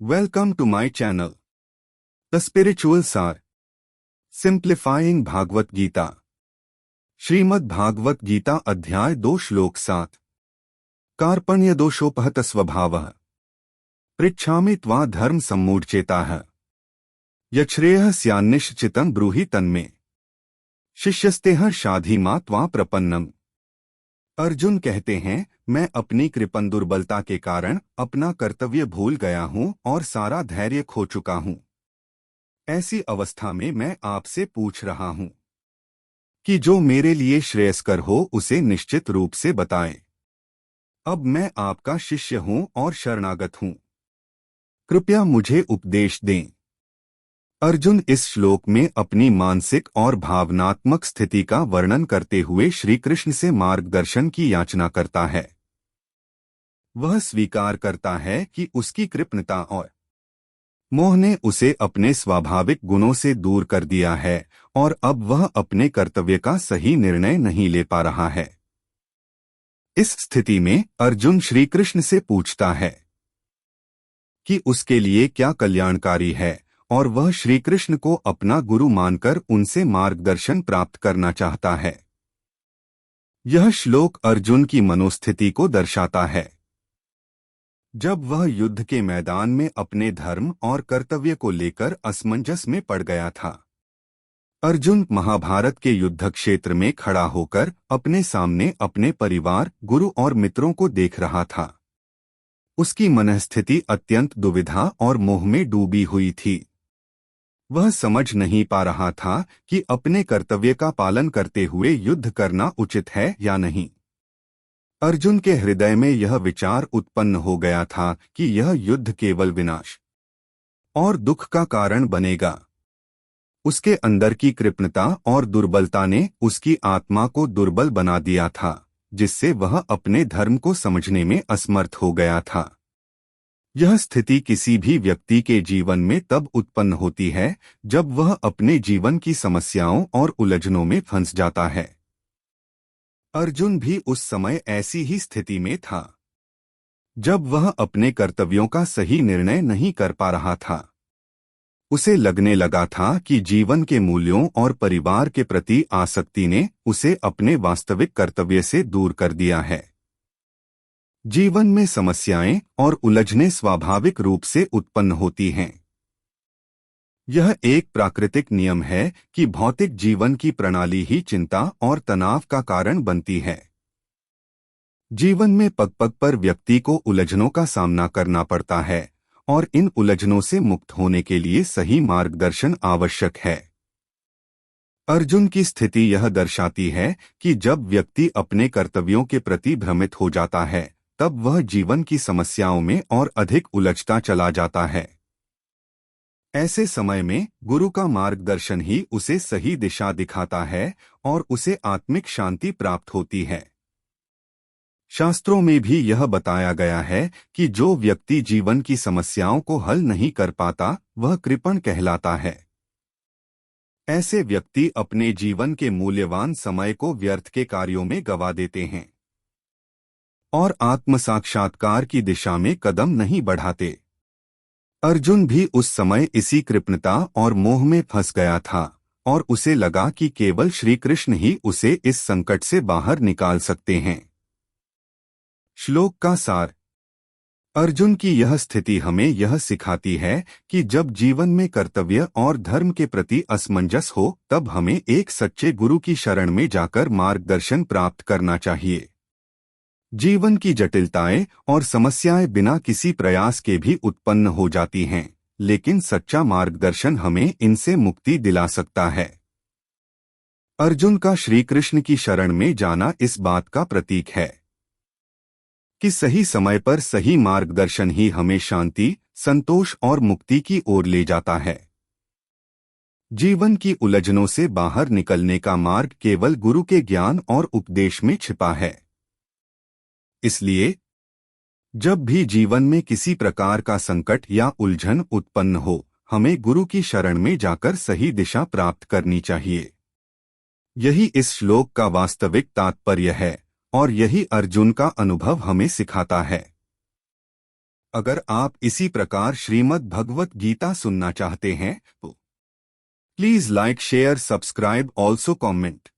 Welcome to my channel, The Spiritual Sar, Simplifying Bhagavad Gita. Shrimad Bhagavat Gita अध्याय 2 श्लोक 7। कार्पण्य दोषोपहत स्वभावः पृच्छामि त्वा धर्म सम्मूढ़चेताः यच्छ्रेयः स्यान्निश्चितं ब्रूहि तन्मे शिष्यस्तेह शाधि मा त्वा प्रपन्नम। अर्जुन कहते हैं, मैं अपनी कृपण दुर्बलता के कारण अपना कर्तव्य भूल गया हूं और सारा धैर्य खो चुका हूं। ऐसी अवस्था में मैं आपसे पूछ रहा हूं कि जो मेरे लिए श्रेयस्कर हो उसे निश्चित रूप से बताएं। अब मैं आपका शिष्य हूं और शरणागत हूं, कृपया मुझे उपदेश दें। अर्जुन इस श्लोक में अपनी मानसिक और भावनात्मक स्थिति का वर्णन करते हुए श्री कृष्ण से मार्गदर्शन की याचना करता है। वह स्वीकार करता है कि उसकी कृपणता और मोह ने उसे अपने स्वाभाविक गुणों से दूर कर दिया है और अब वह अपने कर्तव्य का सही निर्णय नहीं ले पा रहा है। इस स्थिति में अर्जुन श्री कृष्ण से पूछता है कि उसके लिए क्या कल्याणकारी है और वह श्री कृष्ण को अपना गुरु मानकर उनसे मार्गदर्शन प्राप्त करना चाहता है। यह श्लोक अर्जुन की मनोस्थिति को दर्शाता है। जब वह युद्ध के मैदान में अपने धर्म और कर्तव्य को लेकर असमंजस में पड़ गया था। अर्जुन महाभारत के युद्ध क्षेत्र में खड़ा होकर अपने सामने अपने परिवार, गुरु और मित्रों को देख रहा था। उसकी मनःस्थिति अत्यंत दुविधा और मोह में डूबी हुई थी। वह समझ नहीं पा रहा था कि अपने कर्तव्य का पालन करते हुए युद्ध करना उचित है या नहीं। अर्जुन के हृदय में यह विचार उत्पन्न हो गया था कि यह युद्ध केवल विनाश और दुख का कारण बनेगा। उसके अंदर की कृपणता और दुर्बलता ने उसकी आत्मा को दुर्बल बना दिया था, जिससे वह अपने धर्म को समझने में असमर्थ हो गया था। यह स्थिति किसी भी व्यक्ति के जीवन में तब उत्पन्न होती है जब वह अपने जीवन की समस्याओं और उलझनों में फंस जाता है। अर्जुन भी उस समय ऐसी ही स्थिति में था, जब वह अपने कर्तव्यों का सही निर्णय नहीं कर पा रहा था। उसे लगने लगा था कि जीवन के मूल्यों और परिवार के प्रति आसक्ति ने उसे अपने वास्तविक कर्तव्य से दूर कर दिया है। जीवन में समस्याएं और उलझनें स्वाभाविक रूप से उत्पन्न होती हैं। यह एक प्राकृतिक नियम है कि भौतिक जीवन की प्रणाली ही चिंता और तनाव का कारण बनती है। जीवन में पग पग पर व्यक्ति को उलझनों का सामना करना पड़ता है और इन उलझनों से मुक्त होने के लिए सही मार्गदर्शन आवश्यक है। अर्जुन की स्थिति यह दर्शाती है कि जब व्यक्ति अपने कर्तव्यों के प्रति भ्रमित हो जाता है, तब वह जीवन की समस्याओं में और अधिक उलझता चला जाता है। ऐसे समय में गुरु का मार्गदर्शन ही उसे सही दिशा दिखाता है और उसे आत्मिक शांति प्राप्त होती है। शास्त्रों में भी यह बताया गया है कि जो व्यक्ति जीवन की समस्याओं को हल नहीं कर पाता, वह कृपण कहलाता है। ऐसे व्यक्ति अपने जीवन के मूल्यवान समय को व्यर्थ के कार्यों में गंवा देते हैं और आत्म साक्षात्कार की दिशा में कदम नहीं बढ़ाते। अर्जुन भी उस समय इसी कृपणता और मोह में फंस गया था और उसे लगा कि केवल श्री कृष्ण ही उसे इस संकट से बाहर निकाल सकते हैं। श्लोक का सार। अर्जुन की यह स्थिति हमें यह सिखाती है कि जब जीवन में कर्तव्य और धर्म के प्रति असमंजस हो, तब हमें एक सच्चे गुरु की शरण में जाकर मार्गदर्शन प्राप्त करना चाहिए। जीवन की जटिलताएं और समस्याएं बिना किसी प्रयास के भी उत्पन्न हो जाती हैं, लेकिन सच्चा मार्गदर्शन हमें इनसे मुक्ति दिला सकता है। अर्जुन का श्री कृष्ण की शरण में जाना इस बात का प्रतीक है कि सही समय पर सही मार्गदर्शन ही हमें शांति, संतोष और मुक्ति की ओर ले जाता है। जीवन की उलझनों से बाहर निकलने का मार्ग केवल गुरु के ज्ञान और उपदेश में छिपा है। इसलिए जब भी जीवन में किसी प्रकार का संकट या उलझन उत्पन्न हो, हमें गुरु की शरण में जाकर सही दिशा प्राप्त करनी चाहिए। यही इस श्लोक का वास्तविक तात्पर्य है और यही अर्जुन का अनुभव हमें सिखाता है। अगर आप इसी प्रकार श्रीमद् भगवत गीता सुनना चाहते हैं तो please like share subscribe also comment.